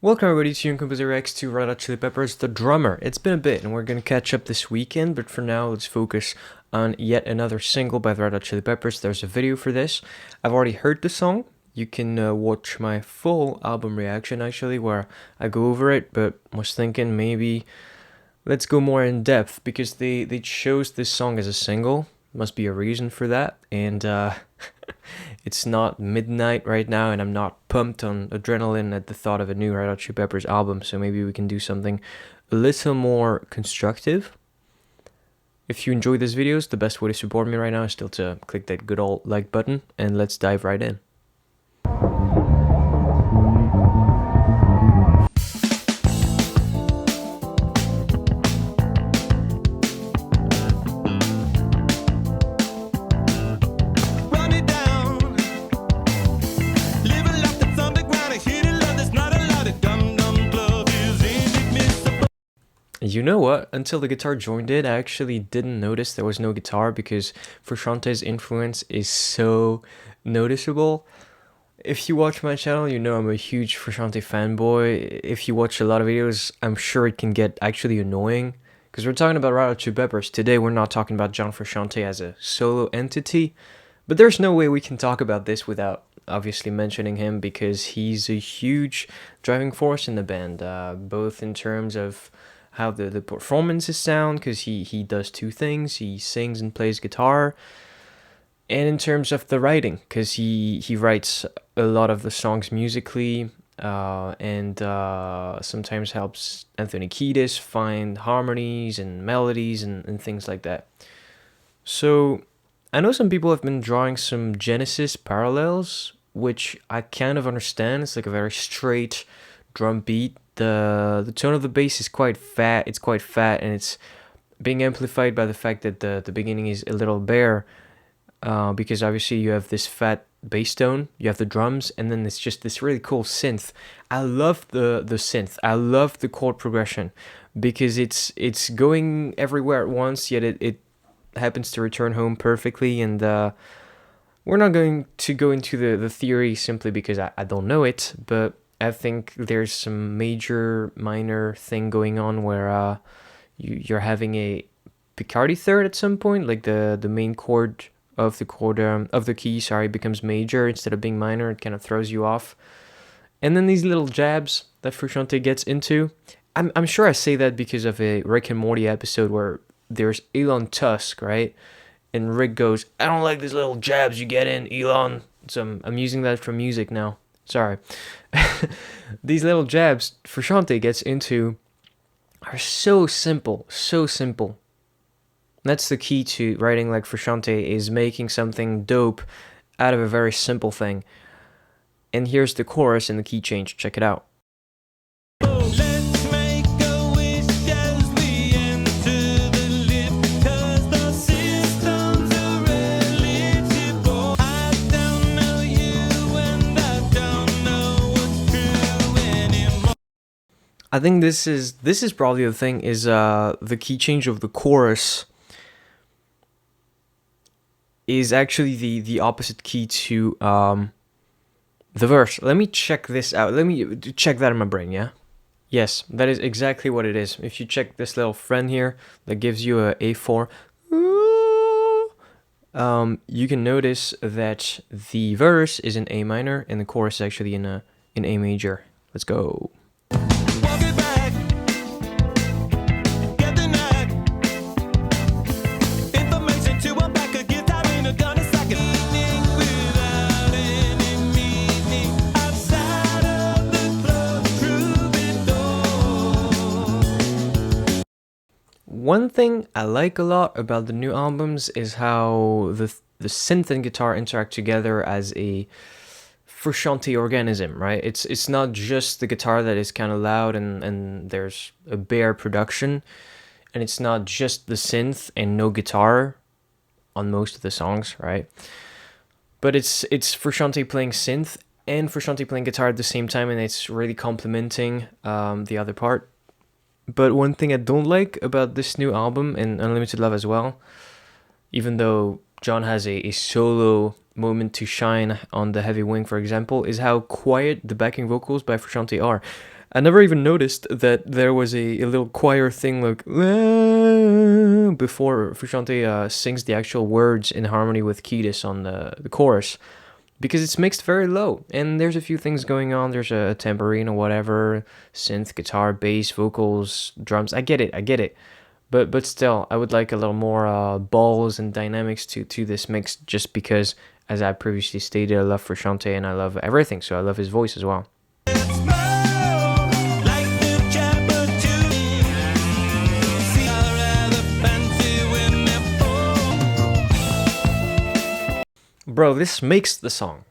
Welcome everybody to Young Composer X to Red Hot Chili Peppers, The Drummer. It's been a bit and we're going to catch up this weekend, but for now let's focus on yet another single by the Red Hot Chili Peppers. There's a video for this. I've already heard the song. You can watch my full album reaction actually, where I go over it, but was thinking maybe let's go more in depth because they chose this song as a single. Must be a reason for that, and it's not midnight right now, and I'm not pumped on adrenaline at the thought of a new Red Hot Chili Peppers album, so maybe we can do something a little more constructive. If you enjoy these videos, the best way to support me right now is still to click that good old like button, and let's dive right in. You know what? Until the guitar joined it, I actually didn't notice there was no guitar because Frusciante's influence is so noticeable. If you watch my channel, you know I'm a huge Frusciante fanboy. If you watch a lot of videos, I'm sure it can get actually annoying. Because we're talking about Red Hot Chili Peppers. Today we're not talking about John Frusciante as a solo entity. But there's no way we can talk about this without obviously mentioning him, because he's a huge driving force in the band. Both in terms of how the performances sound, because he does two things: he sings and plays guitar, and in terms of the writing, because he writes a lot of the songs musically, and sometimes helps Anthony Kiedis find harmonies and melodies and things like that. So I know some people have been drawing some Genesis parallels, which I kind of understand. It's like a very straight drum beat. The tone of the bass is quite fat. It's quite fat, and it's being amplified by the fact that the beginning is a little bare, because obviously you have this fat bass tone, you have the drums, and then it's just this really cool synth. I love the synth. I love the chord progression because it's going everywhere at once, yet it happens to return home perfectly. And we're not going to go into the theory simply because I don't know it, but I think there's some major minor thing going on where you're having a Picardy third at some point, like the main chord of the key, becomes major instead of being minor. It kind of throws you off. And then these little jabs that Frusciante gets into. I'm sure I say that because of a Rick and Morty episode where there's Elon Tusk, right? And Rick goes, "I don't like these little jabs you get in, Elon." So I'm using that for music now. Sorry. These little jabs Frusciante gets into are so simple, so simple. That's the key to writing like Frusciante, is making something dope out of a very simple thing. And here's the chorus and the key change. Check it out. I think this is probably the thing, is the key change of the chorus is actually the opposite key to the verse. Let me check this out. Let me check that in my brain, yeah? Yes, that is exactly what it is. If you check this little friend here that gives you a A4, you can notice that the verse is in A minor and the chorus is actually in A major. Let's go. One thing I like a lot about the new albums is how the synth and guitar interact together as a Frusciante organism, right? It's not just the guitar that is kind of loud and there's a bare production, and it's not just the synth and no guitar on most of the songs, right? But it's Frusciante playing synth and Frusciante playing guitar at the same time, and it's really complementing the other part. But one thing I don't like about this new album, and Unlimited Love as well, even though John has a solo moment to shine on the Heavy Wing, for example, is how quiet the backing vocals by Frusciante are. I never even noticed that there was a little choir thing like before Frusciante sings the actual words in harmony with Kiedis on the chorus, because it's mixed very low and there's a few things going on. There's a tambourine or whatever, synth, guitar, bass, vocals, drums. I get it. But still, I would like a little more balls and dynamics to this mix, just because, as I previously stated, I love Frusciante and I love everything, so I love his voice as well. Bro, this makes the song.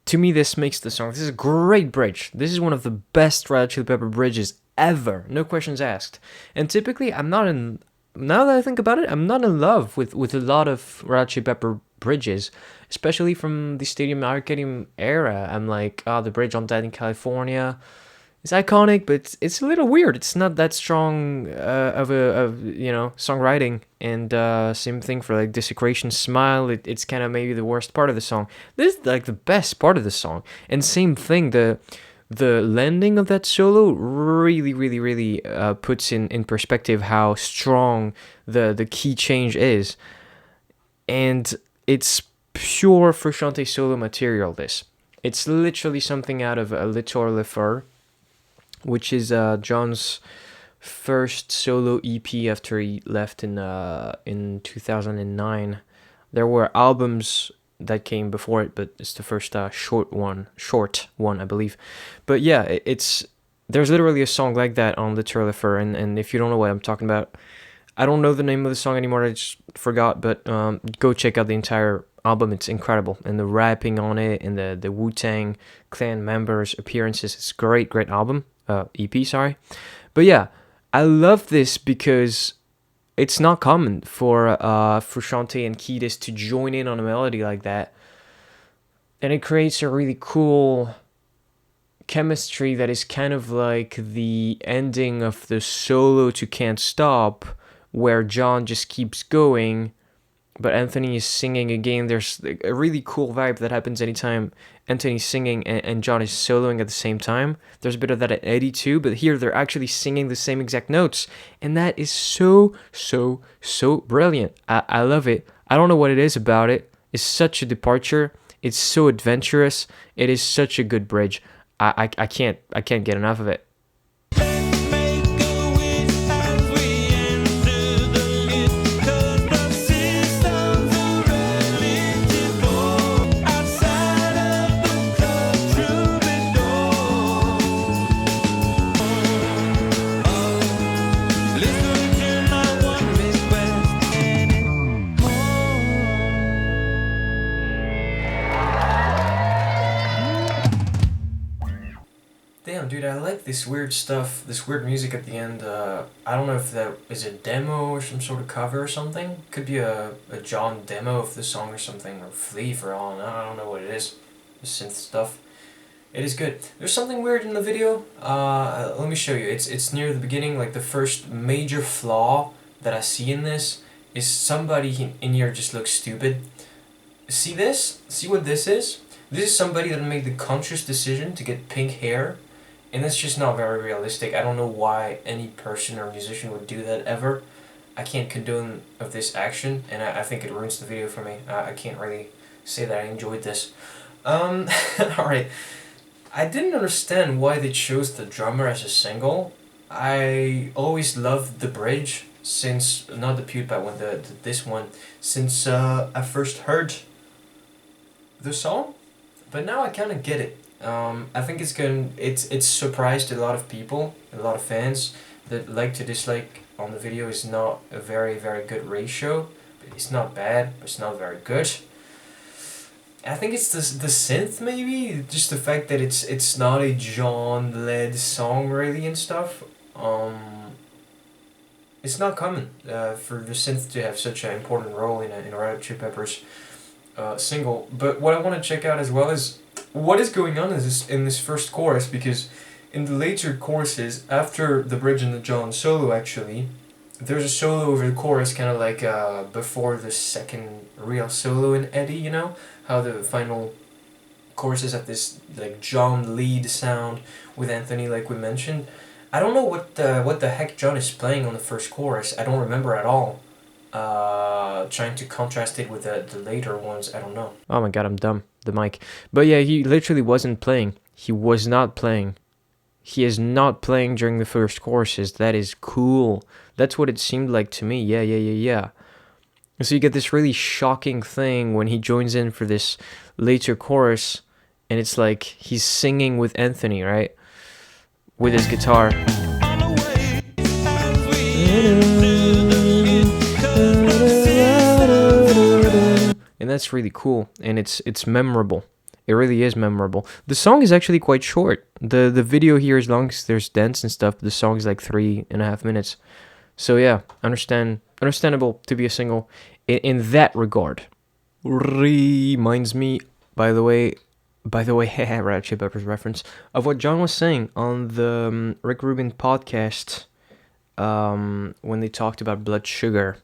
To me, this makes the song. This is a great bridge. This is one of the best Red Hot Chili Pepper bridges ever. No questions asked. And typically, now that I think about it, I'm not in love with a lot of Red Hot Chili Pepper bridges, especially from the Stadium Arcadium era. I'm like, the bridge on Dead in California. It's iconic, but it's a little weird. It's not that strong of songwriting. And same thing for like Desecration Smile. It's kind of maybe the worst part of the song. This is like the best part of the song. And same thing, the landing of that solo really puts in perspective how strong the key change is. And it's pure Frusciante solo material, this. It's literally something out of Le Tour Le Fur, which is John's first solo EP after he left in 2009. There were albums that came before it, but it's the first short one, I believe. But yeah, there's literally a song like that on the Tour Le Fur, and if you don't know what I'm talking about, I don't know the name of the song anymore, I just forgot, but go check out the entire album. It's incredible, and the rapping on it, and the Wu-Tang Clan members' appearances, it's great album. EP, sorry. But yeah, I love this because it's not common for Frusciante and Kiedis to join in on a melody like that. And it creates a really cool chemistry that is kind of like the ending of the solo to Can't Stop, where John just keeps going, but Anthony is singing again. There's a really cool vibe that happens anytime Anthony's singing and John is soloing at the same time. There's a bit of that at Eddie too, but here they're actually singing the same exact notes. And that is so brilliant. I love it. I don't know what it is about it. It's such a departure. It's so adventurous. It is such a good bridge. I can't get enough of it. Damn, dude, I like this weird stuff, this weird music at the end. I don't know if that is a demo or some sort of cover or something. Could be a John demo of the song or something, or Flea for all. I don't know what it is. The synth stuff. It is good. There's something weird in the video. Let me show you. It's near the beginning. Like the first major flaw that I see in this is somebody in here just looks stupid. See this? See what this is? This is somebody that made the conscious decision to get pink hair. And that's just not very realistic. I don't know why any person or musician would do that ever. I can't condone of this action, and I think it ruins the video for me. I can't really say that I enjoyed this. Alright. I didn't understand why they chose the drummer as a single. I always loved the bridge since, not the PewDiePie one, this one, since I first heard the song. But now I kind of get it. I think it's surprised a lot of people, a lot of fans that like to dislike on the video. Is not a very good ratio. It's not bad, but it's not very good. I think it's the synth maybe, just the fact that it's not a John-led song really and stuff. It's not common for the synth to have such an important role in a Red Hot Chili Peppers single. But what I want to check out as well is what is going on in this first chorus, because in the later choruses, after the bridge and the John solo actually, there's a solo over the chorus, kind of like before the second real solo in Eddie, you know? How the final choruses have this like John lead sound with Anthony, like we mentioned. I don't know what the heck John is playing on the first chorus. I don't remember at all. Trying to contrast it with the later ones, I don't know. Oh my god, I'm dumb. The mic. But yeah, he literally wasn't playing. He was not playing. He is not playing during the first choruses. That is cool. That's what it seemed like to me. Yeah. So you get this really shocking thing when he joins in for this later chorus, and it's like he's singing with Anthony, right? With his guitar. And that's really cool, and it's memorable. It really is memorable. The song is actually quite short. The video here, as long as there's dance and stuff, the song is like 3.5 minutes. So yeah, understandable to be a single in that regard. Reminds me, by the way, Red Hot Chili Peppers reference, of what John was saying on the Rick Rubin podcast when they talked about Blood Sugar.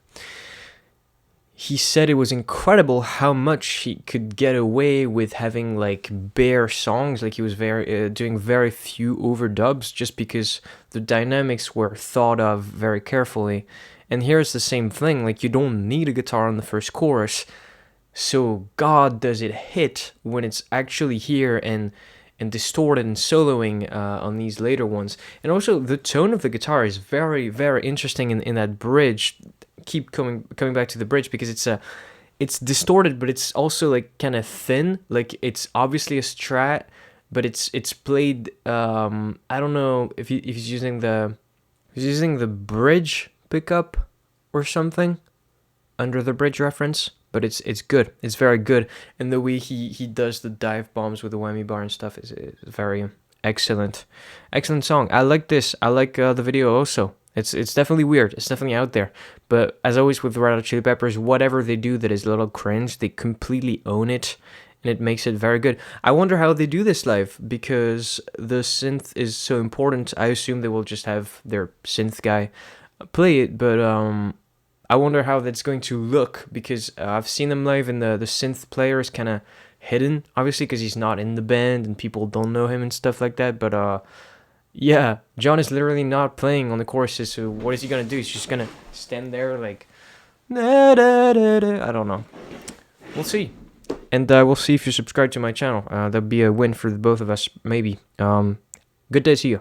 He said it was incredible how much he could get away with having like bare songs, like he was doing very few overdubs, just because the dynamics were thought of very carefully. And here's the same thing, like you don't need a guitar on the first chorus, so God does it hit when it's actually here and distorted and soloing on these later ones. And also the tone of the guitar is very, very interesting in that bridge. Keep coming back to the bridge, because it's distorted, but it's also like kind of thin. Like it's obviously a Strat, but it's played. I don't know if he's using the bridge pickup or something under the bridge reference, but it's good. It's very good, and the way he does the dive bombs with the whammy bar and stuff is very excellent. Excellent song. I like this. I like the video also. It's definitely weird. It's definitely out there. But as always with the Red Hot Chili Peppers, whatever they do that is a little cringe, they completely own it, and it makes it very good. I wonder how they do this live, because the synth is so important. I assume they will just have their synth guy play it, but I wonder how that's going to look, because I've seen them live, and the synth player is kind of hidden, obviously, because he's not in the band and people don't know him and stuff like that. But yeah, John is literally not playing on the choruses, so what is he gonna do? He's just gonna stand there like, I don't know. We'll see. And we'll see if you subscribe to my channel. That'd be a win for the both of us, maybe. Good day to you.